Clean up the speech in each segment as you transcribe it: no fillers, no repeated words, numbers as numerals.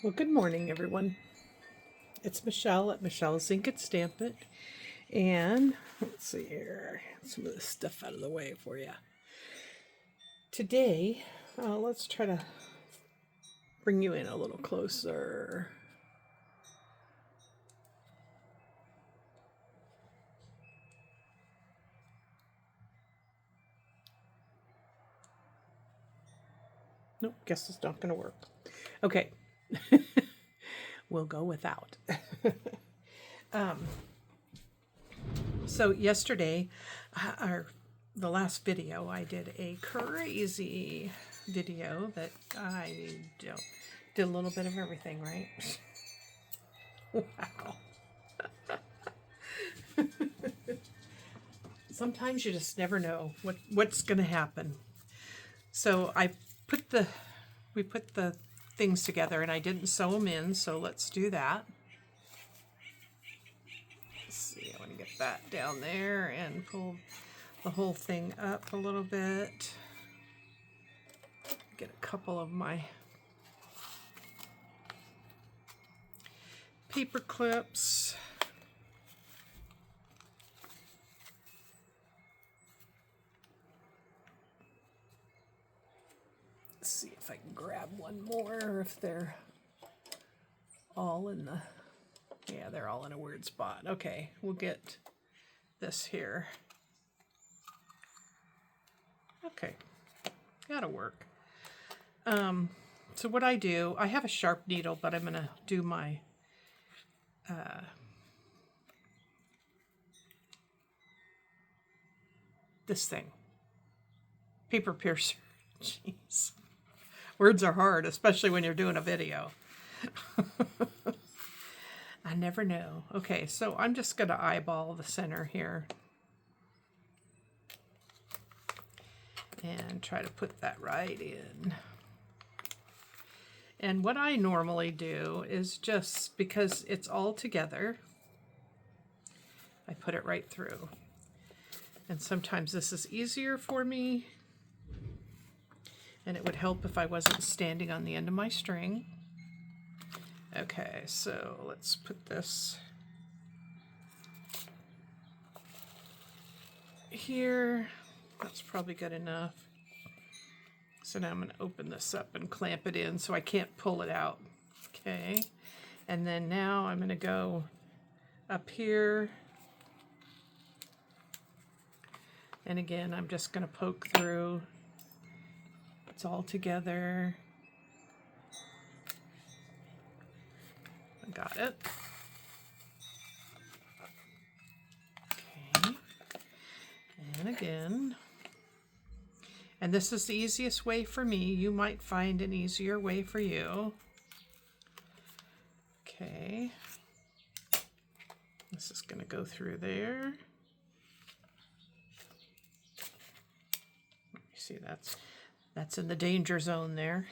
Well, good morning, everyone. It's Michelle at Michelle's Ink and Stamp It. And let's see here, some of this stuff out of the way for you. Today, let's try to bring you in a little closer. Nope, guess it's not going to work. Okay. We'll go without. So yesterday, the last video, I did a crazy video that I did a little bit of everything, right? Wow. Sometimes you just never know what's going to happen. So we put the things together, and I didn't sew them in, so let's do that. Let's see, I want to get that down there and pull the whole thing up a little bit. Get a couple of my paper clips. Let's see if I can grab one more, or if they're all in the, yeah, they're all in a weird spot. Okay, we'll get this here. Okay, that'll work. So what I do, I have a sharp needle, but I'm going to do my this thing, paper piercer. Jeez, words are hard, especially when you're doing a video. I never know. Okay, so I'm just going to eyeball the center here and try to put that right in. And what I normally do is, just because it's all together, I put it right through. And sometimes this is easier for me, and it would help if I wasn't standing on the end of my string. Okay, so let's put this here. That's probably good enough. So now I'm going to open this up and clamp it in so I can't pull it out. Okay, and then now I'm going to go up here. And again, I'm just going to poke through. It's all together. I got it. Okay. And again. And this is the easiest way for me. You might find an easier way for you. Okay. This is going to go through there. You see, that's in the danger zone there.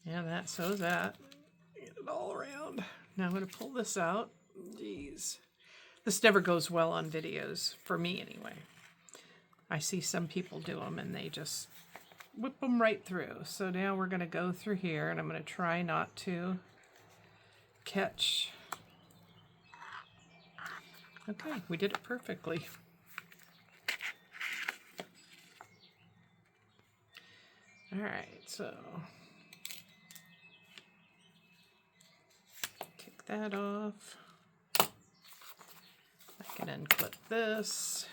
Yeah, that sews that. Get it all around. Now I'm going to pull this out. Jeez. This never goes well on videos, for me anyway. I see some people do them and they just whip them right through. So now we're going to go through here, and I'm going to try not to catch. Okay, we did it perfectly. All right, so kick that off. I can unclip this.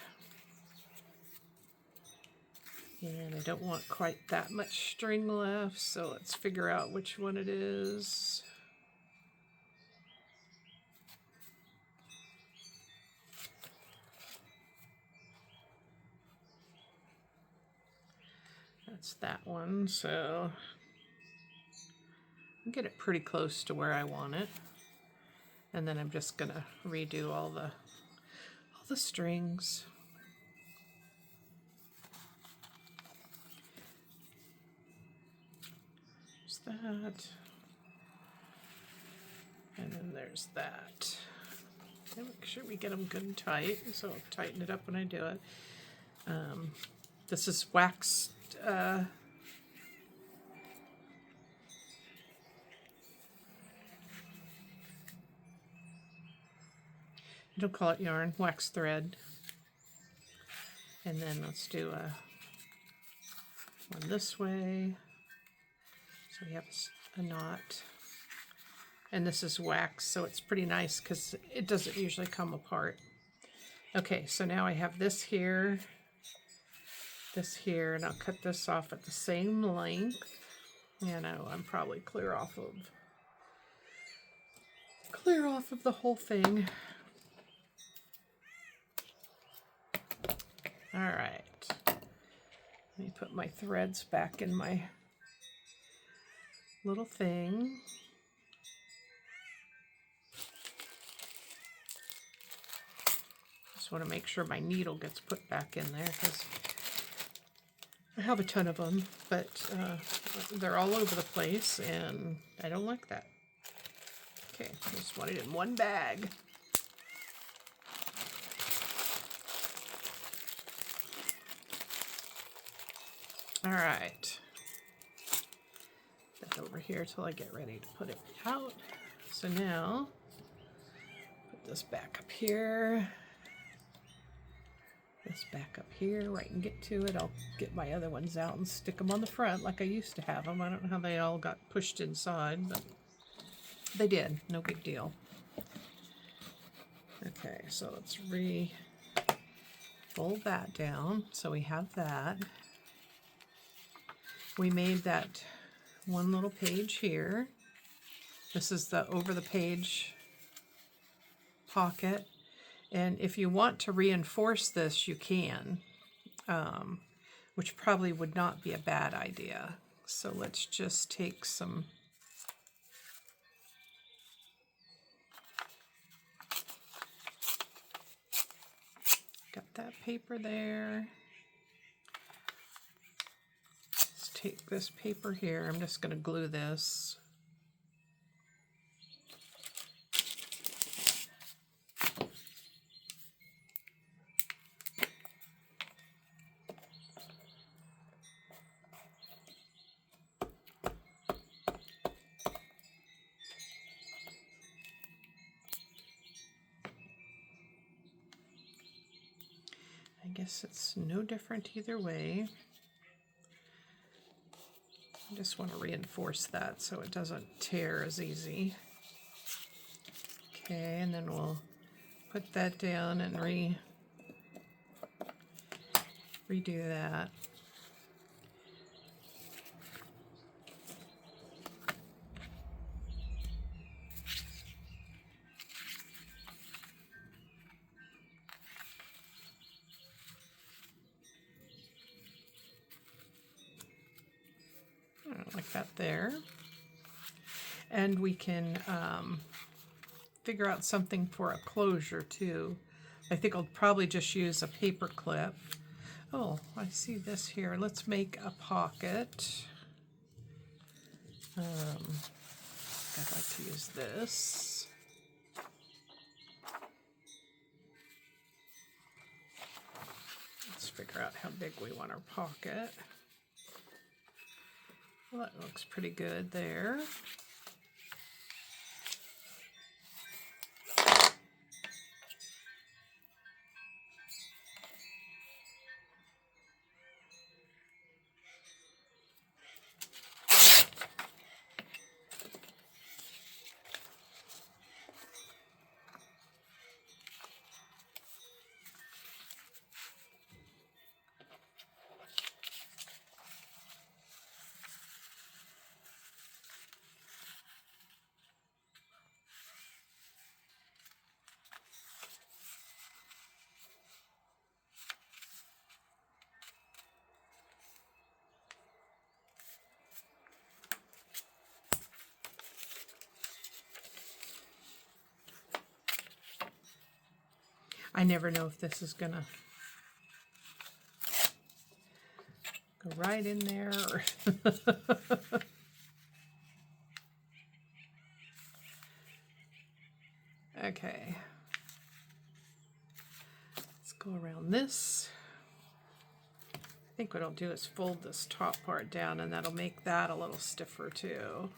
And I don't want quite that much string left, so let's figure out which one it is. That's that one, so I'll get it pretty close to where I want it. And then I'm just gonna redo all the strings. There's that. And then there's that. And make sure we get them good and tight, so I'll tighten it up when I do it. This is waxed don't call it yarn, wax thread. And then let's do one this way. So we have a knot. And this is wax, so it's pretty nice because it doesn't usually come apart. Okay, so now I have this here, and I'll cut this off at the same length. You know, I'm probably clear off of the whole thing. All right, let me put my threads back in my little thing. Just want to make sure my needle gets put back in there because I have a ton of them, but they're all over the place and I don't like that. Okay, I just want it in one bag. All right. Put that over here till I get ready to put it out. So now, put this back up here. This back up here where I can get to it. I'll get my other ones out and stick them on the front like I used to have them. I don't know how they all got pushed inside, but they did. No big deal. Okay, so let's fold that down. So we have that. We made that one little page here. This is the over the page pocket. And if you want to reinforce this, you can, which probably would not be a bad idea. So let's just take some got that paper there. Let's take this paper here. I'm just going to glue this. I guess it's no different either way. I just want to reinforce that so it doesn't tear as easy. Okay, and then we'll put that down and redo that. Like that there. And we can figure out something for a closure too. I think I'll probably just use a paper clip. Oh, I see this here. Let's make a pocket. I'd like to use this. Let's figure out how big we want our pocket. Well, that looks pretty good there. I never know if this is gonna go right in there or okay. Let's go around this. I think what I'll do is fold this top part down and that'll make that a little stiffer too.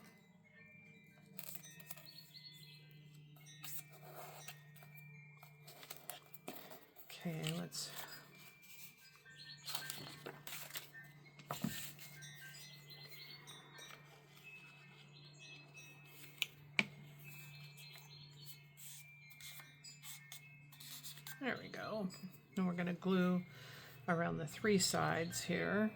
Okay, let's... There we go. And we're going to glue around the 3 sides here.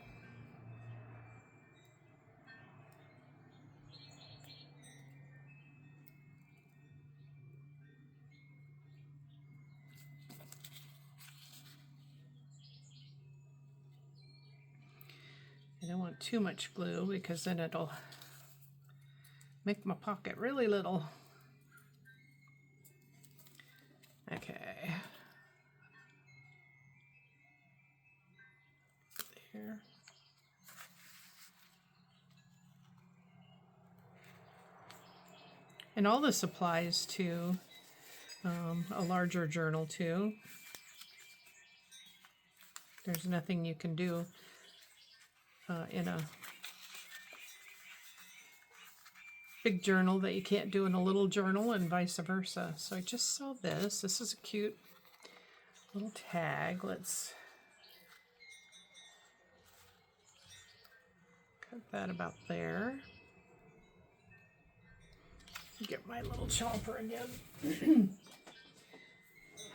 I don't want too much glue because then it'll make my pocket really little. Okay. There. And all this applies to a larger journal too. There's nothing you can do in a big journal that you can't do in a little journal, and vice versa. So I just saw this. This is a cute little tag. Let's cut that about there. Get my little chomper again.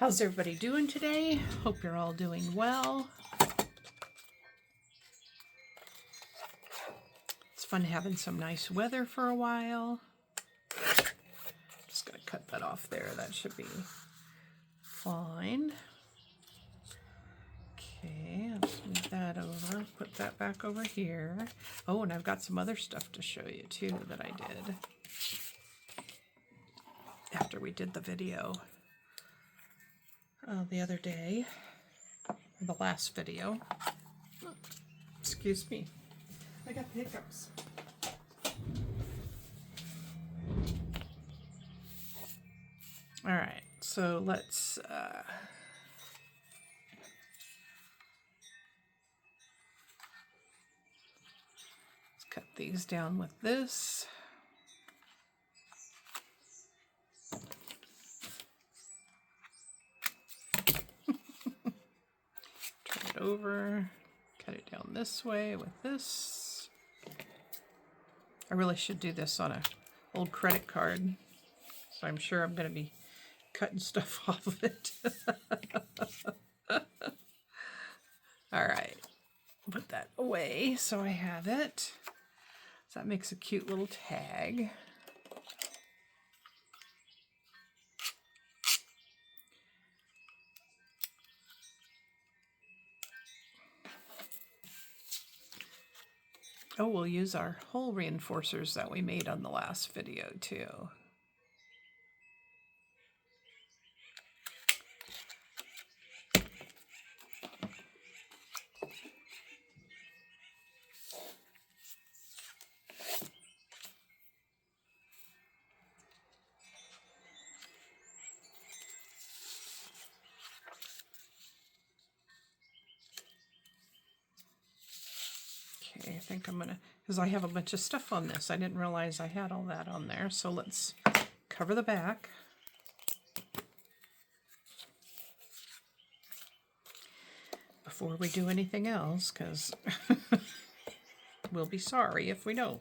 How's everybody doing today? Hope you're all doing well. It's fun having some nice weather for a while. Just gotta cut that off there. That should be fine. Okay, let's move that over. Put that back over here. Oh, and I've got some other stuff to show you too that I did after we did the video the other day, or the last video. Excuse me, I got the hiccups. All right, so let's cut these down with this. Over, cut it down this way with this. I really should do this on an old credit card, so I'm sure I'm going to be cutting stuff off of it. All right, put that away so I have it. So that makes a cute little tag. Oh, we'll use our hole reinforcers that we made on the last video too. Okay, I think I'm gonna, because I have a bunch of stuff on this. I didn't realize I had all that on there. So let's cover the back. Before we do anything else, because we'll be sorry if we don't.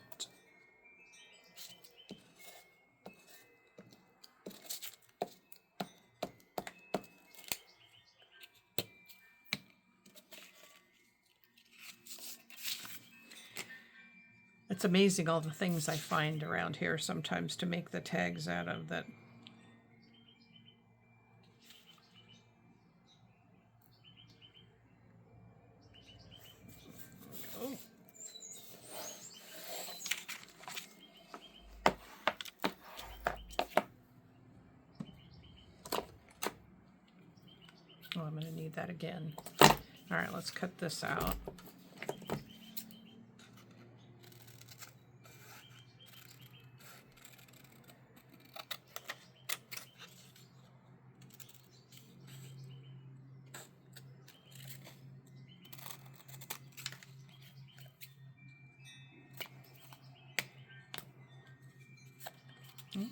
It's amazing all the things I find around here sometimes to make the tags out of that. Oh. Oh, I'm going to need that again. All right, let's cut this out.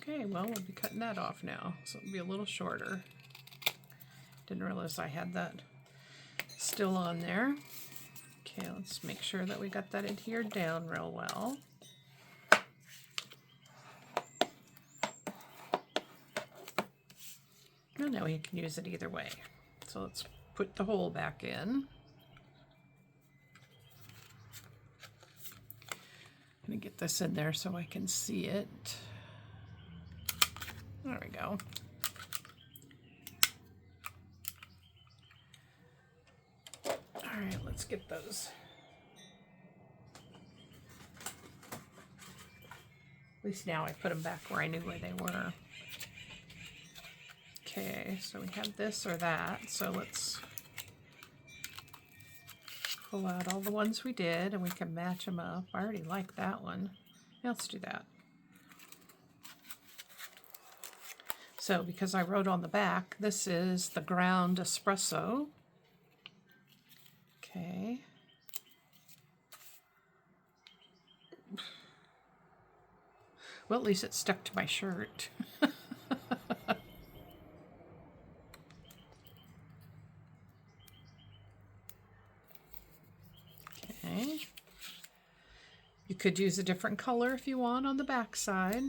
Okay, well, we'll be cutting that off now, so it'll be a little shorter. Didn't realize I had that still on there. Okay, let's make sure that we got that adhered down real well. And now we can use it either way. So let's put the hole back in. I'm going to get this in there so I can see it. There we go. All right, let's get those. At least now I put them back where I knew where they were. Okay, so we have this or that, so let's pull out all the ones we did and we can match them up. I already like that one. Yeah, let's do that. So because I wrote on the back, this is the ground espresso. Okay. Well, at least it stuck to my shirt. Okay. You could use a different color if you want on the back side.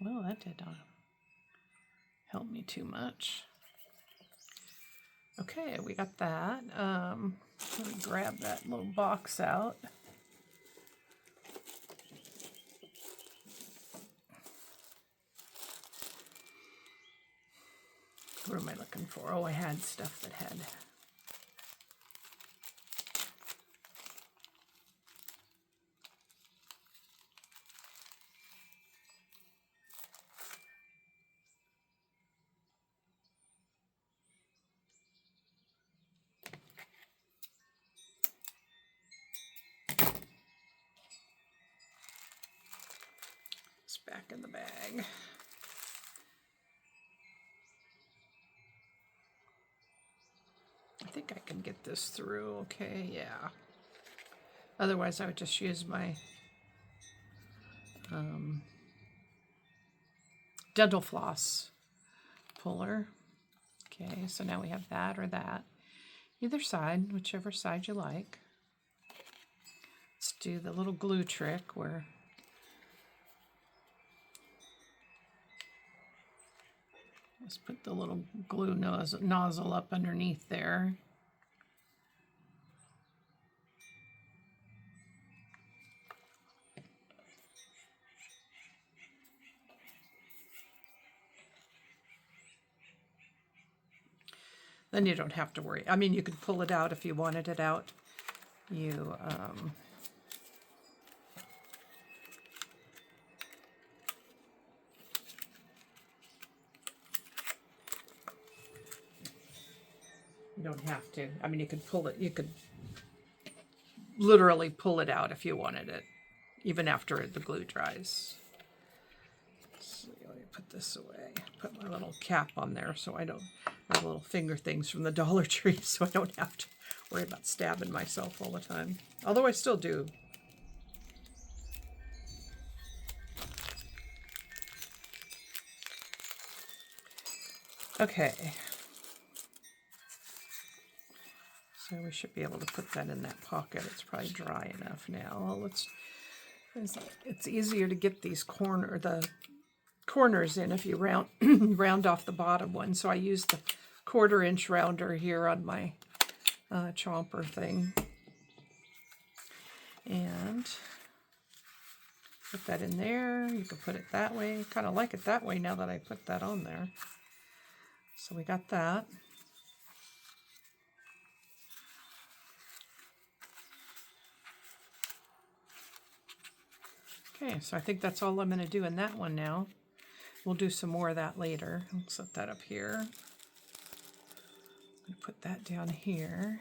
Well, that did not help me too much. Okay, we got that. Let me grab that little box out. What am I looking for? Oh, I had stuff that had... It's back in the bag. I think I can get this through okay, yeah. Otherwise I would just use my dental floss puller. Okay, so now we have that or that. Either side, whichever side you like. Let's do the little glue trick where let's put the little glue nozzle up underneath there. Then you don't have to worry. I mean, you could pull it out if you wanted it out. You don't have to. I mean, you could pull it. You could literally pull it out if you wanted it, even after the glue dries. So let me put this away. Put my little cap on there so I don't. My little finger things from the Dollar Tree, so I don't have to worry about stabbing myself all the time. Although I still do. Okay. So we should be able to put that in that pocket. It's probably dry enough now. It's easier to get these corners in if you round off the bottom one. So I use the 1/4 inch rounder here on my chomper thing. And put that in there. You can put it that way. Kind of like it that way now that I put that on there. So we got that. Okay, so I think that's all I'm going to do in that one now. We'll do some more of that later. I'll set that up here. I'm going to put that down here.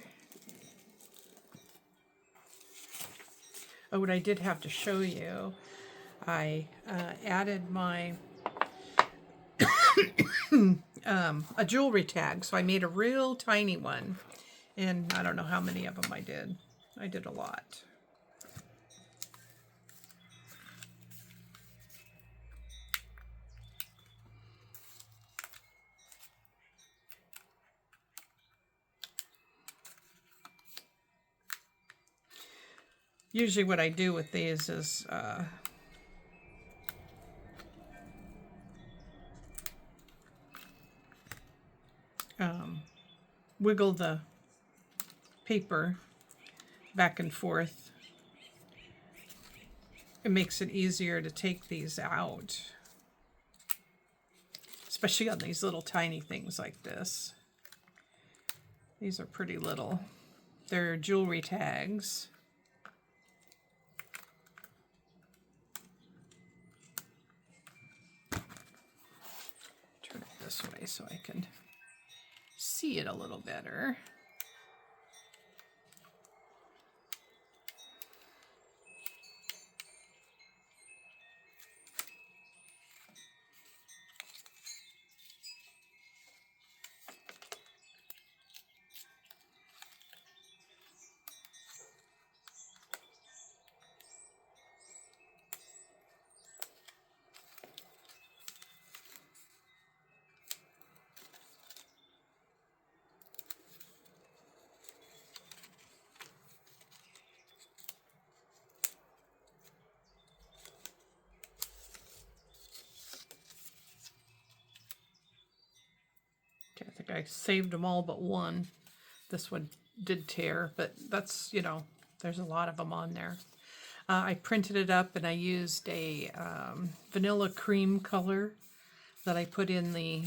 Oh, what I did have to show you, I added my a jewelry tag. So I made a real tiny one, and I don't know how many of them I did. I did a lot. Usually what I do with these is wiggle the paper back and forth. It makes it easier to take these out, especially on these little tiny things like this. These are pretty little. They're jewelry tags. Turn it this way so I can see it a little better. I think I saved them all but one. This one did tear, but that's, you know, there's a lot of them on there. I printed it up and I used a vanilla cream color that I put in the,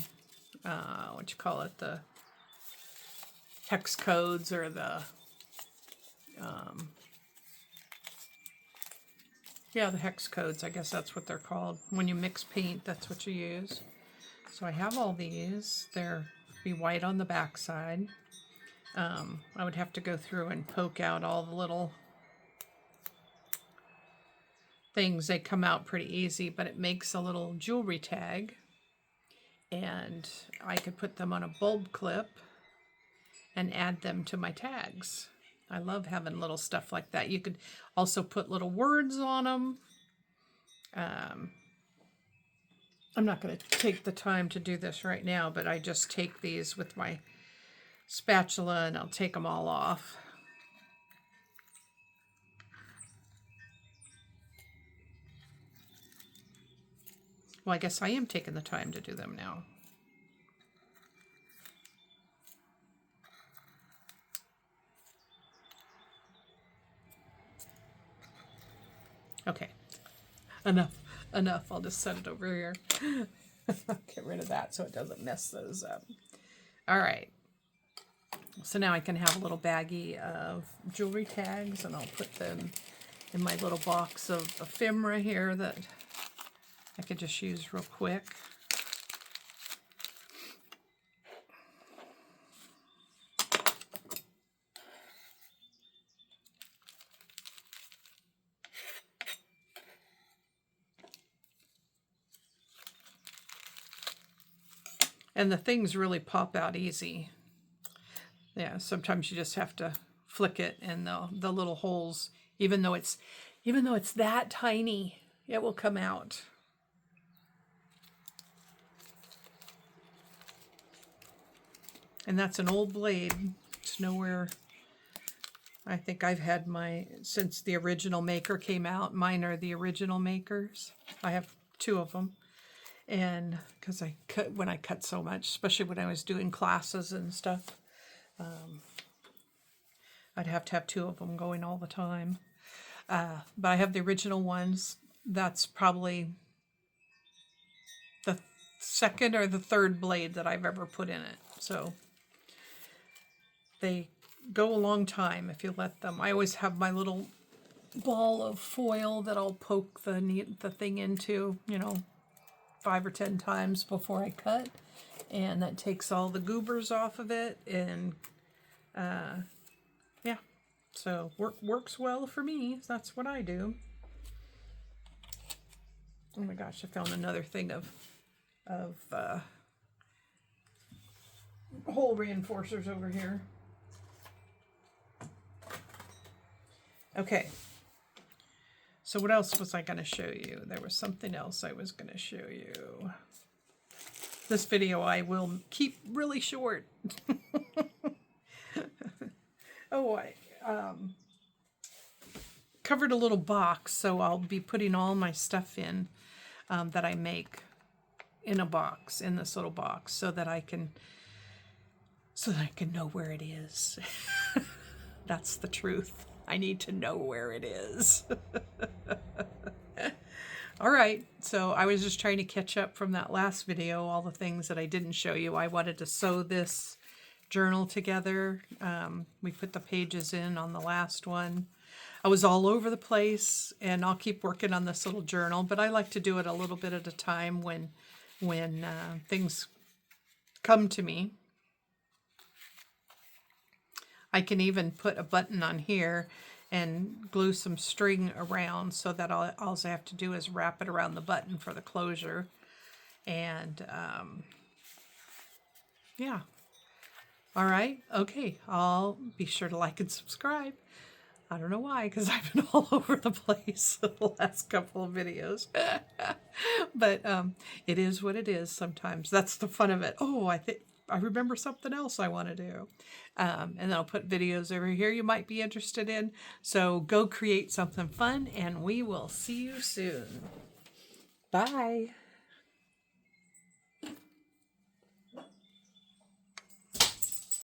what you call it, the hex codes or the, yeah, the hex codes, I guess that's what they're called. When you mix paint, that's what you use. So I have all these. They're be white on the back side. I would have to go through and poke out all the little things. They come out pretty easy, but it makes a little jewelry tag. And I could put them on a bulb clip and add them to my tags. I love having little stuff like that. You could also put little words on them. I'm not going to take the time to do this right now, but I just take these with my spatula and I'll take them all off. Well, I guess I am taking the time to do them now. Okay, enough. I'll just set it over here. Get rid of that so it doesn't mess those up. All right. So now I can have a little baggie of jewelry tags and I'll put them in my little box of ephemera here that I could just use real quick. And the things really pop out easy. Yeah, sometimes you just have to flick it and the little holes, even though it's that tiny, it will come out. And that's an old blade. It's nowhere. I think I've had since the original maker came out. Mine are the original makers. I have two of them. And because when I cut so much, especially when I was doing classes and stuff, I'd have to have two of them going all the time. But I have the original ones. That's probably the second or the third blade that I've ever put in it. So they go a long time if you let them. I always have my little ball of foil that I'll poke the thing into, 5 or 10 times before I cut, and that takes all the goobers off of it, and yeah, so works well for me. That's what I do. Oh my gosh, I found another thing of hole reinforcers over here. Okay. So what else was I going to show you? There was something else I was going to show you. This video I will keep really short. covered a little box, so I'll be putting all my stuff in that I make in a box, in this little box, so that I can know where it is. That's the truth. I need to know where it is. All right, so I was just trying to catch up from that last video, all the things that I didn't show you. I wanted to sew this journal together. We put the pages in on the last one. I was all over the place, and I'll keep working on this little journal, but I like to do it a little bit at a time when things come to me. I can even put a button on here and glue some string around so that all I have to do is wrap it around the button for the closure. And yeah. All right. Okay. I'll be sure to like and subscribe. I don't know why, because I've been all over the place the last couple of videos. But it is what it is sometimes. That's the fun of it. Oh, I remember something else I want to do. And then I'll put videos over here you might be interested in. So go create something fun, and we will see you soon. Bye.